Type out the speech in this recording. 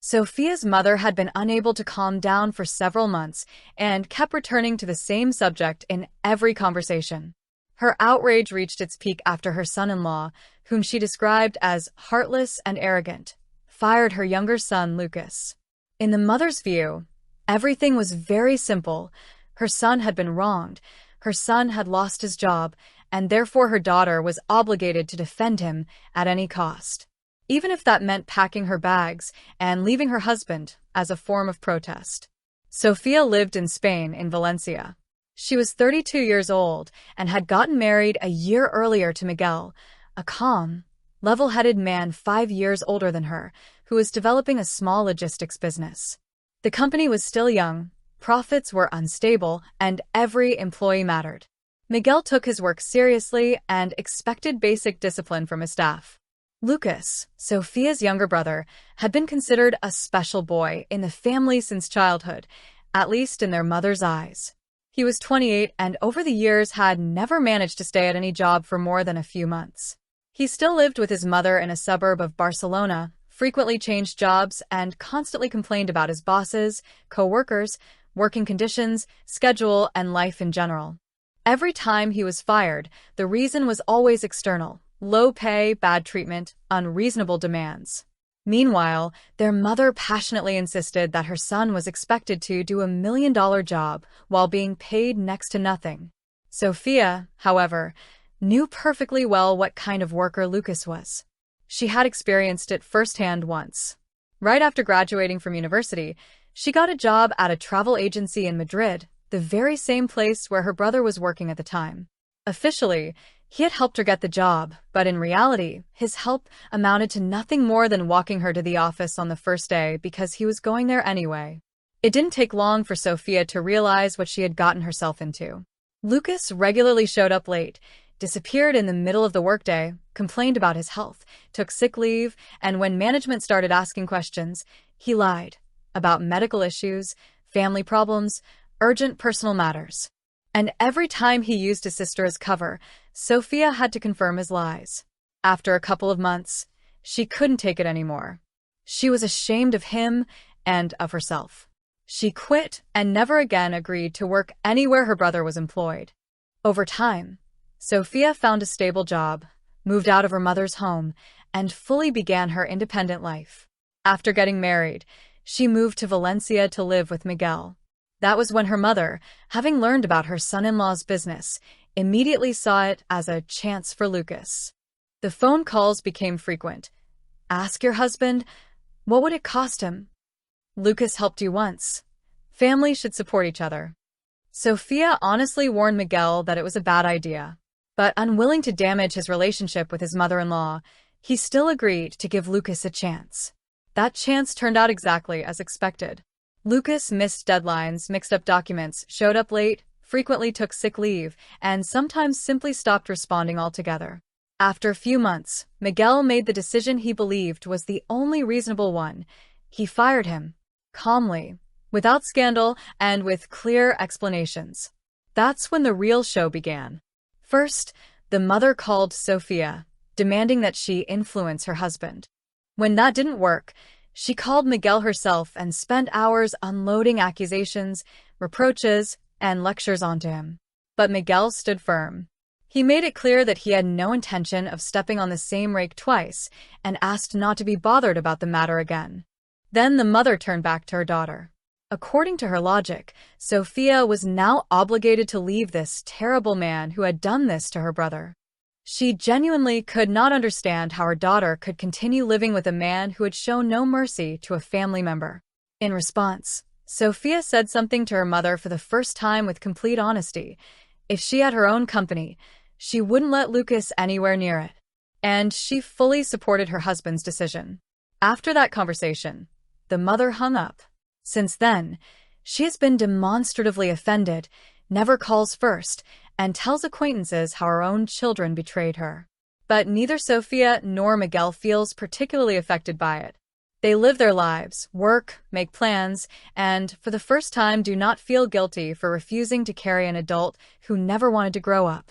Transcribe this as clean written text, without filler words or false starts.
Sophia's mother had been unable to calm down for several months and kept returning to the same subject in every conversation. Her outrage reached its peak after her son-in-law, whom she described as heartless and arrogant, fired her younger son, Lucas. In the mother's view, everything was very simple. Her son had been wronged, her son had lost his job, and therefore her daughter was obligated to defend him at any cost, even if that meant packing her bags and leaving her husband as a form of protest. Sophia lived in Spain, in Valencia. She was 32 years old and had gotten married a year earlier to Miguel, a calm, level-headed man 5 years older than her, who was developing a small logistics business. The company was still young, profits were unstable, and every employee mattered. Miguel took his work seriously and expected basic discipline from his staff. Lucas, Sophia's younger brother, had been considered a special boy in the family since childhood, at least in their mother's eyes. He was 28 and over the years had never managed to stay at any job for more than a few months. He still lived with his mother in a suburb of Barcelona, frequently changed jobs, and constantly complained about his bosses, co-workers, working conditions, schedule, and life in general. Every time he was fired, the reason was always external: low pay, bad treatment, unreasonable demands. Meanwhile, their mother passionately insisted that her son was expected to do $1 million job while being paid next to nothing. Sophia, however, knew perfectly well what kind of worker Lucas was. She had experienced it firsthand once. Right after graduating from university, she got a job at a travel agency in Madrid, the very same place where her brother was working at the time. Officially, he had helped her get the job, but in reality, his help amounted to nothing more than walking her to the office on the first day because he was going there anyway. It didn't take long for Sophia to realize what she had gotten herself into. Lucas regularly showed up late, disappeared in the middle of the workday, complained about his health, took sick leave, and when management started asking questions, he lied about medical issues, family problems, urgent personal matters. And every time he used his sister as cover, Sophia had to confirm his lies. After a couple of months, she couldn't take it anymore. She was ashamed of him and of herself. She quit and never again agreed to work anywhere her brother was employed. Over time, Sophia found a stable job, moved out of her mother's home, and fully began her independent life. After getting married, she moved to Valencia to live with Miguel. That was when her mother, having learned about her son-in-law's business, immediately saw it as a chance for Lucas. The phone calls became frequent. Ask your husband, what would it cost him? Lucas helped you once. Families should support each other. Sophia honestly warned Miguel that it was a bad idea. But unwilling to damage his relationship with his mother-in-law, he still agreed to give Lucas a chance. That chance turned out exactly as expected. Lucas missed deadlines, mixed up documents, showed up late, frequently took sick leave, and sometimes simply stopped responding altogether. After a few months, Miguel made the decision he believed was the only reasonable one. He fired him, calmly, without scandal, and with clear explanations. That's when the real show began. First, the mother called Sophia, demanding that she influence her husband. When that didn't work, she called Miguel herself and spent hours unloading accusations, reproaches, and lectures onto him. But Miguel stood firm. He made it clear that he had no intention of stepping on the same rake twice and asked not to be bothered about the matter again. Then the mother turned back to her daughter. According to her logic, Sophia was now obligated to leave this terrible man who had done this to her brother. She genuinely could not understand how her daughter could continue living with a man who had shown no mercy to a family member. In response, Sophia said something to her mother for the first time with complete honesty. If she had her own company, she wouldn't let Lucas anywhere near it. And she fully supported her husband's decision. After that conversation, the mother hung up. Since then, she has been demonstratively offended, never calls first, and tells acquaintances how her own children betrayed her. But neither Sophia nor Miguel feels particularly affected by it. They live their lives, work, make plans, and, for the first time, do not feel guilty for refusing to carry an adult who never wanted to grow up.